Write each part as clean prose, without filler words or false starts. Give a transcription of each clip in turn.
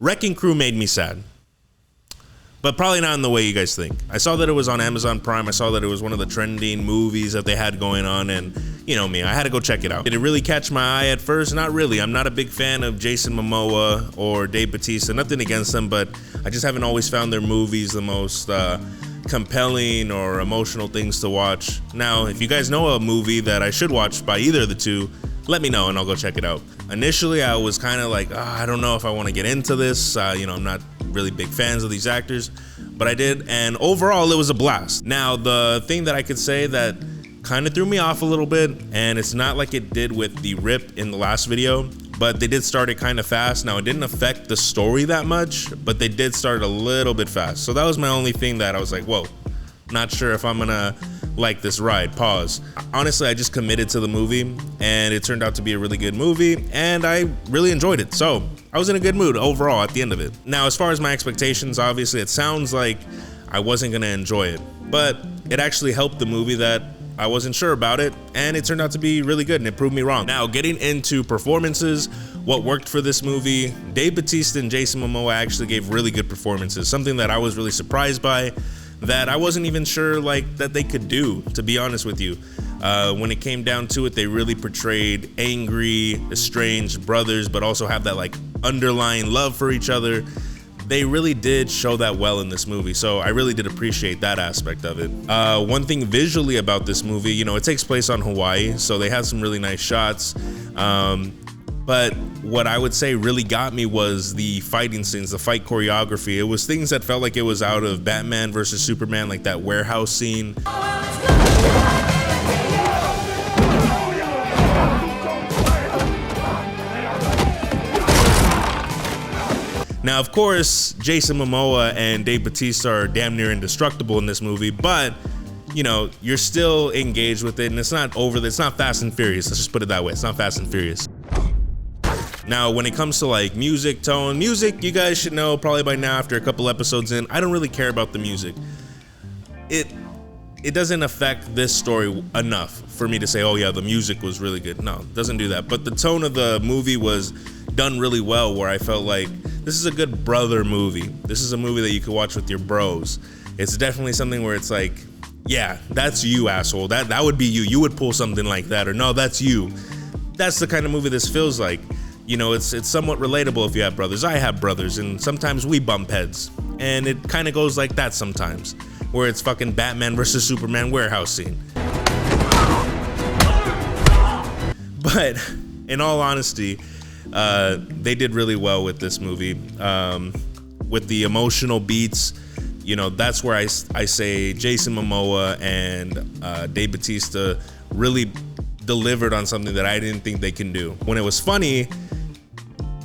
Wrecking Crew made me sad, but probably not in the way you guys think. I saw that it was on Amazon Prime. I saw that it was one of the trending movies that they had going on, and you know me, I had to go check it out. Did it really catch my eye at first? Not really. I'm not a big fan of Jason Momoa or Dave Bautista. Nothing against them, but I just haven't always found their movies the most compelling or emotional things to watch. Now, if you guys know a movie that I should watch by either of the two, let me know and I'll go check it out. Initially, I was kind of like, I don't know if I want to get into this. I'm not really big fans of these actors, but I did, and overall, it was a blast. Now, the thing that I could say that kind of threw me off a little bit, and it's not like it did with the rip in the last video, but they did start it kind of fast. Now, it didn't affect the story that much, but they did start a little bit fast. So that was my only thing that I was like, whoa, not sure if I'm gonna like this ride, pause. Honestly, I just committed to the movie, and it turned out to be a really good movie, and I really enjoyed it. So I was in a good mood overall at the end of it. Now, as far as my expectations, obviously it sounds like I wasn't gonna enjoy it, but it actually helped the movie that I wasn't sure about it, and it turned out to be really good, and it proved me wrong. Now, getting into performances, what worked for this movie, Dave Bautista and Jason Momoa actually gave really good performances, something that I was really surprised by, that I wasn't even sure that they could do, to be honest with you. When it came down to it, they really portrayed angry, estranged brothers, but also have that underlying love for each other. They really did show that well in this movie, so I really did appreciate that aspect of it. One thing visually about this movie, it takes place on Hawaii, so they had some really nice shots. But what I would say really got me was the fighting scenes, the fight choreography. It was things that felt like it was out of Batman versus Superman, like that warehouse scene. Now, of course, Jason Momoa and Dave Bautista are damn near indestructible in this movie, but you're still engaged with it, and it's not Fast and Furious. Let's just put it that way. It's not Fast and Furious. Now, when it comes to music, you guys should know probably by now after a couple episodes in, I don't really care about the music. It doesn't affect this story enough for me to say, oh yeah, the music was really good. No, it doesn't do that. But the tone of the movie was done really well, where I felt like this is a good brother movie. This is a movie that you could watch with your bros. It's definitely something where it's like, yeah, that's you, asshole. That would be you. You would pull something like that, or no, that's you. That's the kind of movie this feels like. It's somewhat relatable if you have brothers. I have brothers, and sometimes we bump heads. And it kind of goes like that sometimes, where it's fucking Batman versus Superman warehouse scene. But in all honesty, they did really well with this movie. With the emotional beats, that's where I say Jason Momoa and Dave Bautista really delivered on something that I didn't think they can do. When it was funny,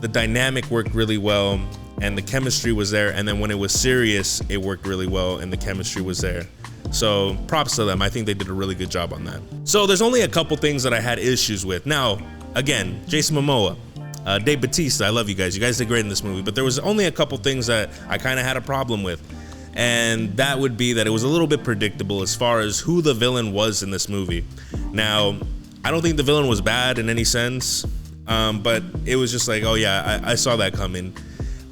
the dynamic worked really well and the chemistry was there, and then when it was serious, it worked really well and the chemistry was there. So props to them. I think they did a really good job on that. So there's only a couple things that I had issues with. Now, again, Jason Momoa, Dave Bautista, I love you guys. You guys did great in this movie, but there was only a couple things that I kind of had a problem with. And that would be that it was a little bit predictable as far as who the villain was in this movie. Now, I don't think the villain was bad in any sense, but it was just like, oh yeah, I saw that coming.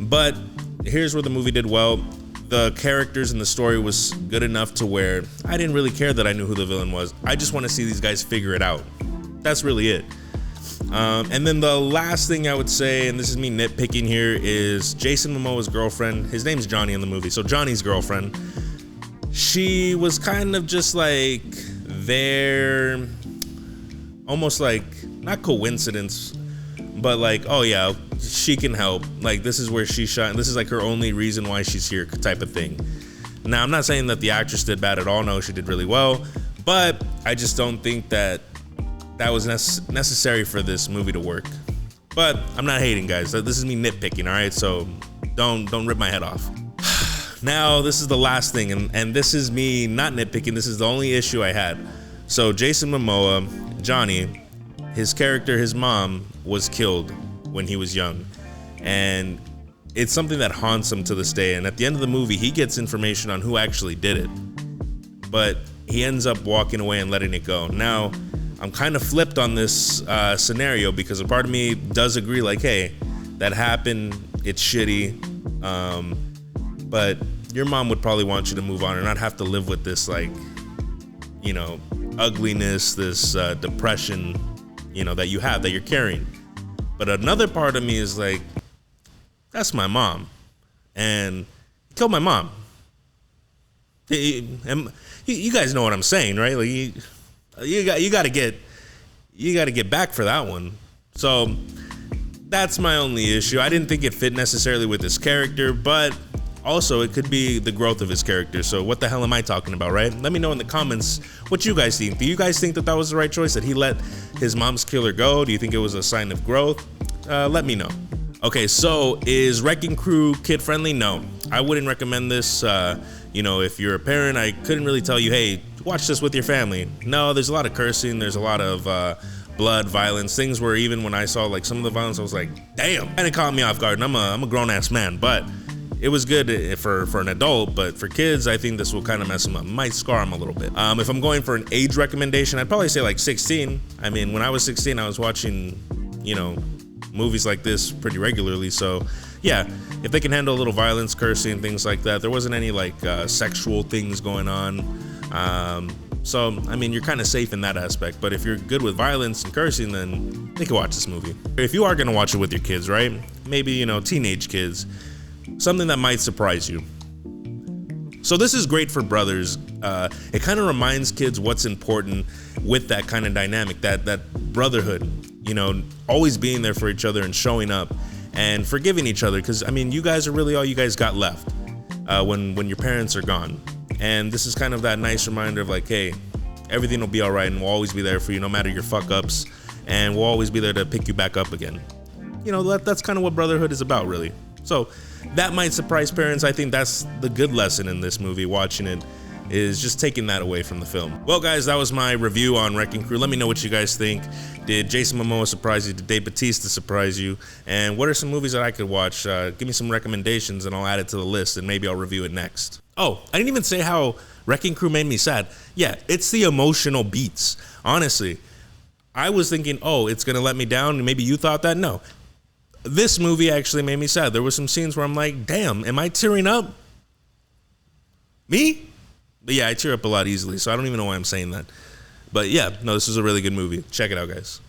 But here's where the movie did well. The characters and the story was good enough to where I didn't really care that I knew who the villain was. I just want to see these guys figure it out. That's really it. And then the last thing I would say, and this is me nitpicking here, is Jason Momoa's girlfriend. His name's Johnny in the movie, so Johnny's girlfriend. She was kind of just like there, almost like, not coincidence, but like, oh yeah, she can help. Like, this is where she shine. This is like her only reason why she's here type of thing. Now, I'm not saying that the actress did bad at all. No, she did really well. But I just don't think that was necessary for this movie to work. But I'm not hating, guys. This is me nitpicking, all right? So don't rip my head off. Now, this is the last thing, and this is me not nitpicking. This is the only issue I had. So Jason Momoa, Johnny, his character, his mom, was killed when he was young. And it's something that haunts him to this day. And at the end of the movie, he gets information on who actually did it. But he ends up walking away and letting it go. Now, I'm kind of flipped on this scenario because a part of me does agree, like, hey, that happened. it's shitty, but your mom would probably want you to move on and not have to live with this, like, you know, ugliness, this depression, you know, that you have, that you're carrying. But another part of me is like, that's my mom, and killed my mom. And you guys know what I'm saying, right? Like, you got to get back for that one. So that's my only issue. I didn't think it fit necessarily with his character, but also it could be the growth of his character. So what the hell am I talking about, right? Let me know in the comments what you guys think. Do you guys think that that was the right choice, that he let his mom's killer go? Do you think it was a sign of growth? Let me know. Okay, so is Wrecking Crew kid friendly? No, I wouldn't recommend this. You know, if you're a parent, I couldn't really tell you, hey, watch this with your family. No, there's a lot of cursing. There's a lot of blood, violence, things where even when I saw like some of the violence, I was like, damn, and it caught me off guard. And I'm a grown ass man, but it was good for an adult. But for kids, I think this will kind of mess them up. Might scar them a little bit. If I'm going for an age recommendation, I'd probably say like 16. I mean, when I was 16, I was watching, you know, movies like this pretty regularly. So yeah, if they can handle a little violence, cursing, things like that. There wasn't any like sexual things going on. So I mean, you're kind of safe in that aspect. But if you're good with violence and cursing, then they can watch this movie. If you are gonna watch it with your kids, right? Maybe, you know, teenage kids, something that might surprise you. So this is great for brothers. It kind of reminds kids what's important with that kind of dynamic, that brotherhood, you know, always being there for each other and showing up and forgiving each other. Because I mean, you guys are really all you guys got left when your parents are gone. And this is kind of that nice reminder of like, hey, everything will be all right, and we'll always be there for you no matter your fuck ups, and we'll always be there to pick you back up again. You know, that's kind of what brotherhood is about, really. So that might surprise parents. I think that's the good lesson in this movie, watching it, is just taking that away from the film. Well, guys, that was my review on Wrecking Crew. Let me know what you guys think. Did Jason Momoa surprise you? Did Dave Bautista surprise you? And what are some movies that I could watch? Give me some recommendations and I'll add it to the list, and maybe I'll review it next. Oh, I didn't even say how Wrecking Crew made me sad. Yeah, it's the emotional beats. Honestly, I was thinking, oh, it's gonna let me down, and maybe you thought that. No, this movie actually made me sad. There were some scenes where I'm like, damn, am I tearing up? Me? But yeah, I tear up a lot easily, so I don't even know why I'm saying that. But yeah, no, this is a really good movie. Check it out, guys.